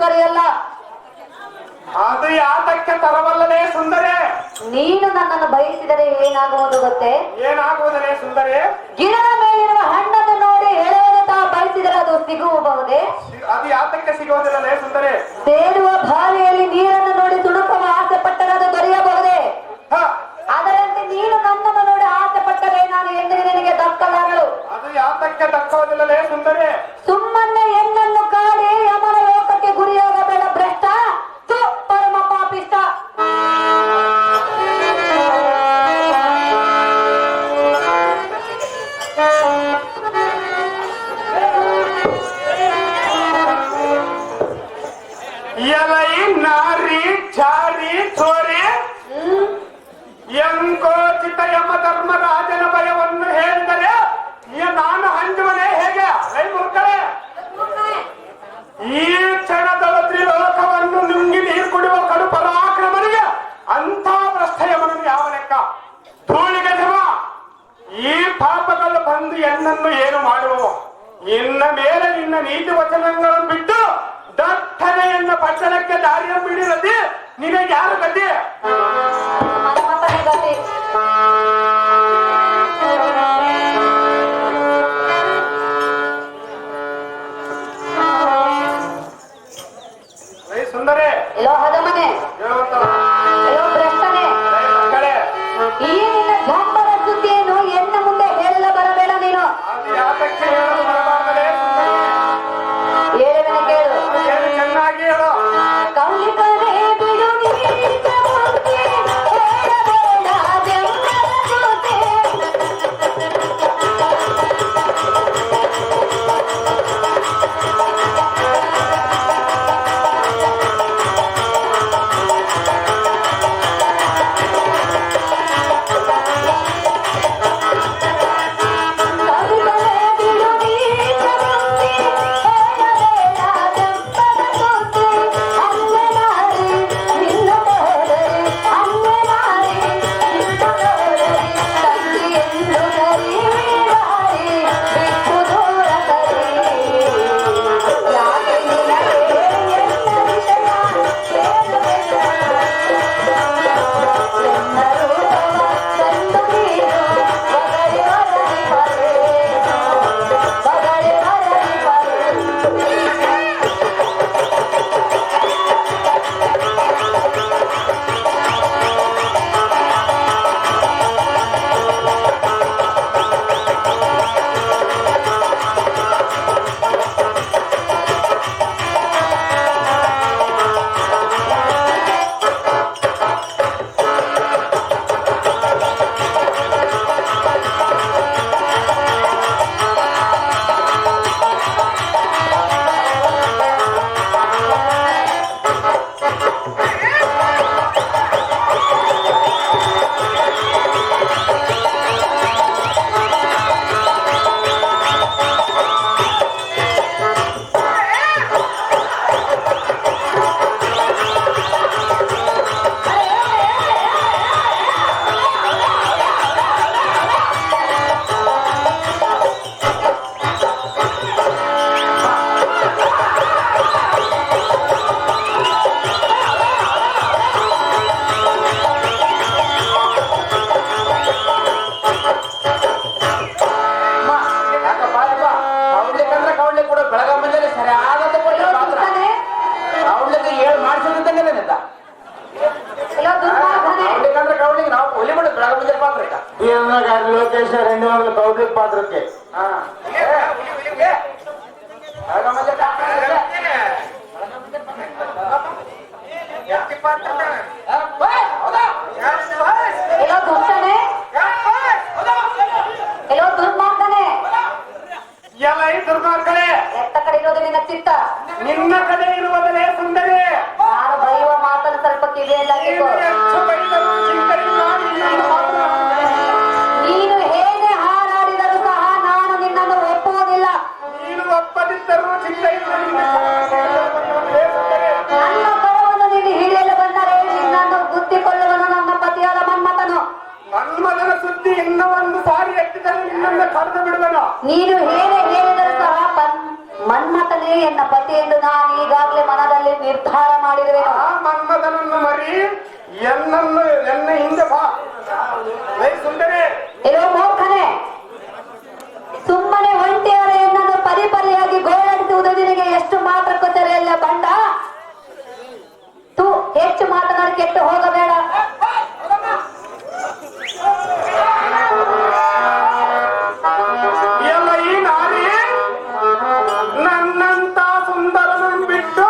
ಸರಿಯಲ್ಲ. ಅದು ಯಾತಕ್ಕೆ ತರವಲ್ಲದೆ ಸುಂದರಿ? ನೀನು ನನ್ನನ್ನು ಬಯಸಿದರೆ ಏನಾಗುವುದು ಗೊತ್ತೇ? ಏನಾಗುವುದನೇ ಸುಂದರಿ? ಗಿಡದ ಮೇಲಿರುವ ಹಣ್ಣನ್ನು ನೋಡಿ ಎಳೆಯಲು ತಾ ಬಯಸಿದರೆ ಅದು ಸಿಗುವುದೇ? ಅದು ಯಾತಕ್ಕೆ ಸಿಗುವುದಿಲ್ಲಲೇ ಸುಂದರಿ? ಸೇರುವ ಬಾವಿಯಲ್ಲಿ ನೀರನ್ನು ನೋಡಿ ತುಳುಕುವ ಆಸೆ ಪಟ್ಟರೆ ಅದು ದೊರೆಯಬಹುದೇ? ಅದರಂತೆ ನೀನು ನನ್ನನ್ನು ನೋಡಿ ಆಸೆ ಪಟ್ಟರೆ ನಾನು ಎಂದರೆ ನಿನಗೆ ದಕ್ಕಲಾರಳು. ಅದು ಯಾತಕ್ಕೆ ದಕ್ಕುವುದಿಲ್ಲಲೇ ಸುಂದರಿ? ಸುಮ್ಮನೆ ಹೆಣ್ಣನ್ನು ಕಾಡಿ ಯಮನ ಲೋಕಕ್ಕೆ ಗುರಿಯಾಗಬೇಡ ಭ್ರಷ್ಟ, ತು ಪರಮ ಪಾಪಿಷ್ಟ. ಎಲೈ ನಾರಿ ಚಾರಿ ಚೋರಿ ಎಂಕೋಚಿತ ಯಮ ಧರ್ಮರಾಜನ ಭಯವನ್ನು ಹೇಳಿದರೆ ಈ ಕ್ಷಣದಳ ತ್ರಿಲೋಕವನ್ನು ನುಂಗಿ ನೀರು ಕುಡಿಯುವ ಕಡು ಪರಾಕ್ರಮನಿಗೆ ಅಂತ ಭ್ರಷ್ಟಯಮನನ್ನು ಯಾವ ಲೆಕ್ಕ? ಧೂಳಿಗೆ ಜಮ ಈ ಪಾಪಗಳು ಬಂದು ಎನ್ನನ್ನು ಏನು ಮಾಡುವವು? ಇನ್ನ ಮೇಲೆ ನಿನ್ನ ನೀತಿ ವಚನಗಳನ್ನು ಬಿಟ್ಟು ದಟ್ಟನೆಯನ್ನ ಪಟ್ಟಣಕ್ಕೆ ದಾರಿಯನ್ನು ಬಿಡಿರದೆ ನಿನಗೆ ಯಾರು ಗತಿ? ಮನ್ಮಥನೇ ಗತಿ. ಸುಂದರೇ, ಎಲ್ಲೋ ಹದಮನೆ, ಹೇಳುವಂತಲ್ಲ ಎಲ್ಲೋ ಭ್ರಷ್ಟನೆ, ಮಕ್ಕಳೇ, ಈ ನಿನ್ನ ಜಂಬರ ಸುದ್ದಿಯನ್ನು ಎನ್ನ ಮುಂದೆ ಹೇಳಲು ಬರಬೇಡ ನೀನು. ಅದು ಯಾತಕ್ಕೆ ಹೇಳಲು ಬರಬಾರದಲೇ? ಹೇಳುವೆನೆ ಕೇಳು. ಏನು ಚೆನ್ನಾಗಿ ಹೇಳು. ಕೌಲಿಕನೇ ಬಿಡು ನೀಚ ಬುದ್ಧಿ, ಹೇಳಬೇಡ ಜಂಬರ ಸುದ್ದಿ. ಲೋಕೇಶ 200 ಕೌಡ್ಲಿಕ್ ಪಾತ್ರಕ್ಕೆ ಎಲ್ಲ ಈ ದುರ್ಮಾರ್ಗಳೆ ಎತ್ತ ಕಡೆ ಇರೋದು ನಿನ್ನ ಚಿತ್ತ, ನಿನ್ನ ಕಡೆ ಇರುವುದಲೇ ಸುಂದರಿ. ನಾನು ಬರೆಯುವ ಮಾತನ್ನು ಸ್ವಲ್ಪ ಕಿವಿಯಲ್ಲ ಕೇಳು. ನೀನು ಹೇಗೆ ಹಾರಾಡಿದರೂ ಸಹ ನಾನು ನಿನ್ನನ್ನು ಒಪ್ಪುವುದಿಲ್ಲ. ನೀನು ಒಪ್ಪದಿದ್ದರೂ ನನ್ನ ಕರವನ್ನು ನೀನು ಹಿಡಿಯಲು ಬಂದರೆ ನಿನ್ನನ್ನು ಗುದ್ದಿಕೊಳ್ಳುವನು ನನ್ನ ಪತಿಯಾದ ಮನ್ಮಥನು. ಮನ್ಮಥನ ಸುದ್ದಿ ಇನ್ನೂ ಒಂದು ಸಾರಿ ಎತ್ತಿದರೆ ನಿನ್ನನ್ನು ಕರೆದು ಬಿಡುವನು. ನೀನು ಹೇಗೆ ಹೇಳಿದರೂ ಸಹ ಮನ್ಮಥನೇ ಎನ್ನ ಪತಿ ಎಂದು ನಾನು ಈಗಾಗಲೇ ಮನದಲ್ಲಿ ನಿರ್ಧಾರ ಮಾಡಿರುವೆನು. ಆ ಮನ್ಮಥನನ್ನು ಮರಿ ಎನ್ನ ಹಿಂದೆ ಬಾ. ಸುಂದರಿ, ಇರೋ ಮೂರ್ಖನೇ, ಸುಮ್ಮನೆ ಒಂಟಿಯವರ ಎನ್ನನ್ನು ಪರಿಪರಿಯಾಗಿ ಗೋಳಾಡಿಸುವುದು ನಿನಗೆ ಎಷ್ಟು ಮಾತ್ರ ಕೊಚ್ಚರೆಯಲ್ಲ ಬಂಡ. ತೂ ಹೆಚ್ಚು ಮಾತನಾಡಿ ಕೆಟ್ಟು ಹೋಗಬೇಡ. ಎಲ್ಲ ಈ ನಾರಿ ನನ್ನಂತ ಸುಂದರನನ್ನು ಬಿಟ್ಟು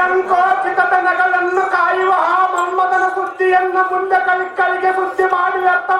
ಎಂಕೋ ಚಿಕ್ಕತನಗಳನ್ನು ಕಾಯುವ ಆ ಮನ್ಮಥನ ಸುದ್ದಿಯನ್ನು ಮುಂದೆ ಕಲಿಗೆ ಸುದ್ದಿ ಮಾಡಿ ಅರ್ಥ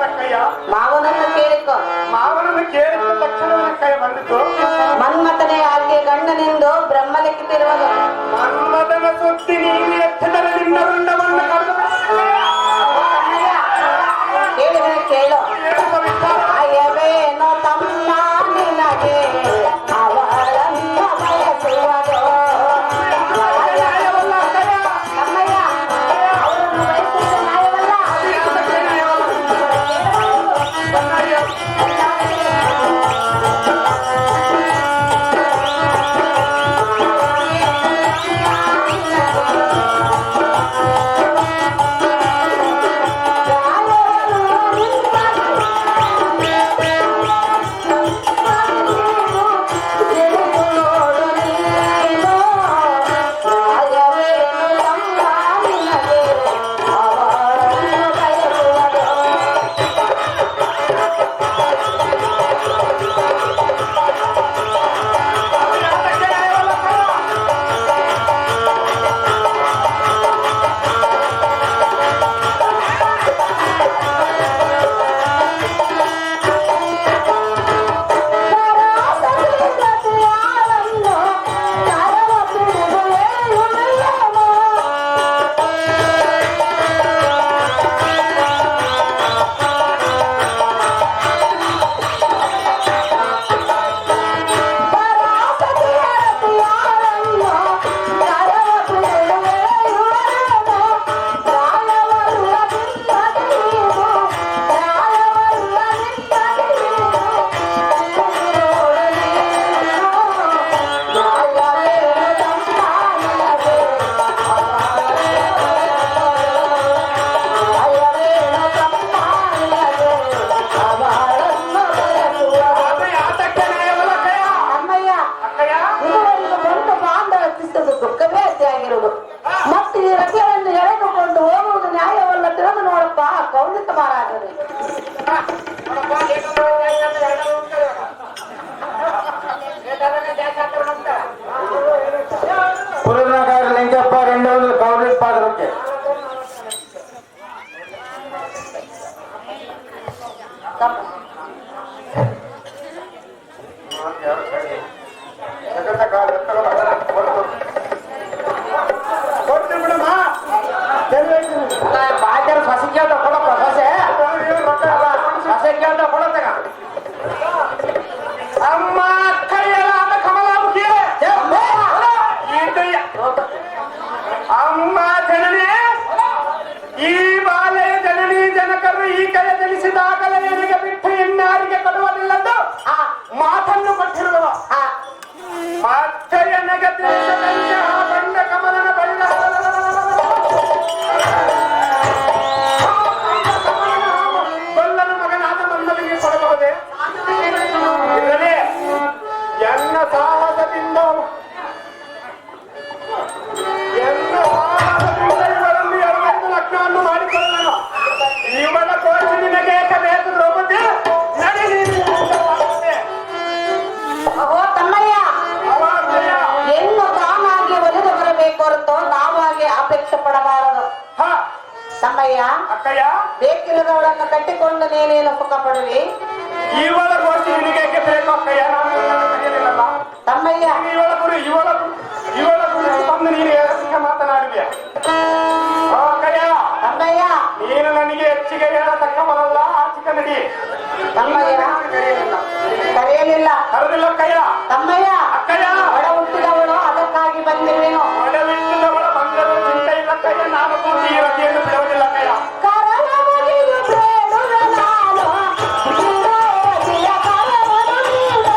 ಯಾರಕ್ಕಯ್ಯ? ಮಾವನನ್ನು ಕೇಳಿಕೊ. ಮಾವನನ್ನು ಕೇಳಿದ ತಕ್ಷಣವನ್ನಕ್ಕಯ್ಯ ಬಂದಿದ್ದು. ಮನ್ಮಥನೇ ಆಕೆ ಗಂಡನೆಂದು ಬ್ರಹ್ಮಲಿಖಿತಿರುವುದು. ಮನ್ಮಥನ ಸುದ್ದಿ ನೀನು ಎತ್ತದರೆ ನಿನ್ನ ರುಂಡವನ್ನು ಕಳೆದು ಕೇಳಿದರೆ ಕೇಳು. ಅಯ್ಯವೇನೋ ತಮ್ಮ ನಿನಗೆ ಅವಳನ್ನ ಬಯಸುವುದು. ತಮ್ಮಯ್ಯ, ಅವರನ್ನು ಬಯಸುವುದು ನ್ಯಾಯವಲ್ಲ. ಮತ್ತು ಈ ರಥೆಯನ್ನು ಎಳೆದುಕೊಂಡು ಹೋಗುವುದು ನ್ಯಾಯವಲ್ಲ. ತಿಳಿದು ನೋಡಪ್ಪ ಕೌಲಿಕ ಮಹಾರಾಜರೇ. ಪುರನಗಾರ ಲಿಂಗಪ್ಪ 200 ಕೌಲಿಕ ಪಾತ್ರಕ್ಕೆ. ಬಾಜಾರ ಸಸಿ ಕೇಳ್ದ ಕೊಡಪ್ಪ ಸೊಸೆ ಸೊಸೆ ಕೇಳ್ದ ಕೊಡತ್ತಾಗ ಅಮ್ಮ ಕೈಯಲಾದ ಕಮಲಾಮುಖಿ ಅಮ್ಮ ಜನನಿ, ಈ ಬಾಲೆಯ ಜನನಿ ಜನಕರು ಈ ಕೈ ಜನಿಸಿದಾಗಲೇ ನನಗೆ ಬಿಟ್ಟು ಇನ್ನಾರಿಗೆ ಕೊಡುವುದಿಲ್ಲದ್ದು ಮಾತನ್ನು ಕೊಟ್ಟಿರುವವ. ಮತ್ತೆ ನನಗೆ ತಿಳಿಸದಂತೆ ಆ ಬಂಡ ಕಮಲನ ಬಣ್ಣ ಬಲ್ಲನ ಮಗನಾದ ಮನ್ನವಿಗೆ ಕೊಡಬಹುದೇ? ಇದರಲ್ಲಿ ಎನ್ನ ಸಾಹಸದಿಂದ ಇವಳನ್ನು 20 ಲಕ್ಷವನ್ನು ಮಾಡಿಕೊಳ್ಳೋಣ. ಇವಳ ಕೋಚಿ ನಿನಗೆ ಬೇಕು ದ್ರೌಪದಿ, ನಡಿ ನೀನು. ಅಹೋ ತಮ್ಮಯ್ಯ, ಅವಾಗಯ್ಯ. ಹೆಣ್ಣು ತಾನಾಗಿ ಒಲಿದು ಬರಬೇಕು ಹೊರತು ನಾವಾಗಿ ಅಪೇಕ್ಷೆ ಪಡಬಾರದು. ಹ, ತಮ್ಮಯ್ಯ, ಅಕ್ಕಯ್ಯ, ಬೇಕಿಲ್ಲದವಳನ್ನು ಕಟ್ಟಿಕೊಂಡು ನೀನೇನು ಸುಖ ಪಡುವಿ? ಇವಳ ಕೋಚಿ ನಿನಗೆ ಬೇಕು ಅಕ್ಕಯ್ಯ, ನಾನು ಕರೆಯಲಿಲ್ಲಲ್ಲ. ತಮ್ಮಯ್ಯ, ಇವಳ ಕುರಿತು ಬಂದು ನೀನು ಹೆಚ್ಚಿಗೆ ಮಾತನಾಡುವೆ. ಅಕ್ಕಯ್ಯ, ತಮ್ಮಯ್ಯ, ನೀನು ನನಗೆ ಹೆಚ್ಚಿಗೆ ಹೇಳತಕ್ಕವನಲ್ಲ, ಆಚಿಕ ನಡಿ. ತಮ್ಮಯ್ಯ, ಕರೆಯಲಿಲ್ಲ. ಕರೆದಿಲ್ಲ ಅಕ್ಕಯ್ಯ. ತಮ್ಮಯ್ಯ, ಅಕ್ಕಯ್ಯ, ಒಡ ಹುಟ್ಟಿದವಳು ಅದಕ್ಕಾಗಿ ಬಂದಿರುವೇನು. ಒಡವಿಟ್ಟಿದವಳ ಬಂದರೆ ಚಿಂತೆ ಇಲ್ಲ ಅಕ್ಕಯ್ಯ, ನಾನು ಪೂರ್ತಿ ಈ ರತಿಯನ್ನು ಬಿಡುವುದಿಲ್ಲ ಅಕ್ಕಯ್ಯ. ಕರಳ ಮುಗಿದು ಬೇಡುವೆ ನಾನು, ವಿರೋಧಿಯ ಕರವನ್ನು ನೀಡು.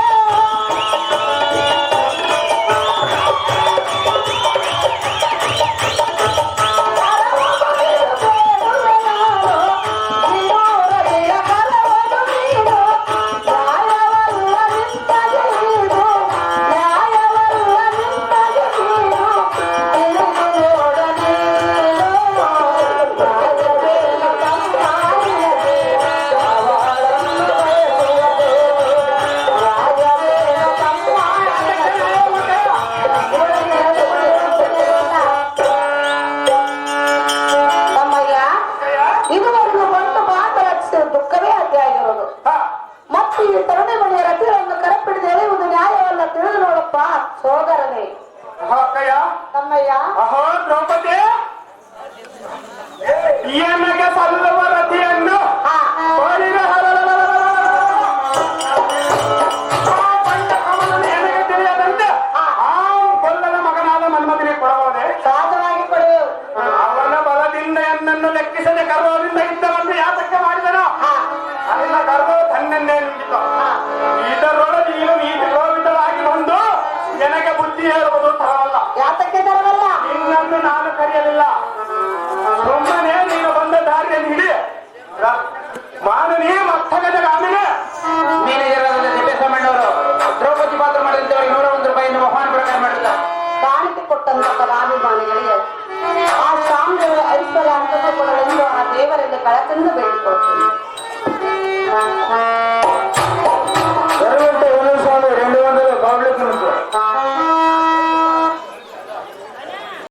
ಎನಗೆ ಸಲ್ಲುವ ರತಿಯನ್ನು ಕೋಳಿಗೆ ಎನಗೆ ತಿಳಿಯದಂತೆ ಆ ಕೊಲ್ಲದ ಮಗನಾದ ಮನ್ಮಥನಿಗೆ ಕೊಡಬಹುದೇ? ಸಹಜವಾಗಿ ಕೊಡು. ಅವನ ಬಲದಿಂದ ಎನ್ನನ್ನು ಲೆಕ್ಕಿಸದೆ ಗರ್ವದಿಂದ ಇದ್ದವನ್ನು ಯಾತಕ್ಕೆ ಮಾಡಿದನು? ಅಲ್ಲ, ಗರ್ವ ತನ್ನನ್ನೇ ನುಂಗಿತು. ಇದರೊಳಗೆ ನೀನು ನೀತಿ ಕೋಪಿತವಾಗಿ ಬಂದು ನನಗೆ ಬುದ್ಧಿ ಹೇಳುವುದು ತರವಲ್ಲ. ಯಾತಕ್ಕೆ ತರವಲ್ಲ? ನಿನ್ನನ್ನು ನಾನು ಕರೆಯಲಿಲ್ಲ. ಸುಮ್ಮನೆ ನೀನು ಬಂದ ದಾರಿಯಲ್ಲಿ ಹಿಡಿ. ಮಾನವೀಯ ಮಸ್ತಕದ ಗಾಮಿನೇ ಮೇನೇಜರಾದ ತಿಪ್ಪೇಸ್ವಾಮಣ್ಣವರು ದ್ರೌಪದಿ ಪಾತ್ರ ಮಾಡಿದಂತವರಿಗೆ 101 ರೂಪಾಯಿಯನ್ನು ಬಹುಮಾನ ಪ್ರದಾನ ಮಾಡಿದ್ದಾರೆ. ಕಾಣಿಕೆ ಕೊಟ್ಟಂತ ಪರಾಭಿಮಾನಿಗಳಿಗೆ ಆ ಶಾಂತ ಐಶ್ವರ್ಯ ಅಂತೂ ಕೊಡಲೆಂದು ಆ ದೇವರಲ್ಲಿ ಕಳಕಳಿಂದ ಬೇಡಿಕೊಳ್ತೀನಿ.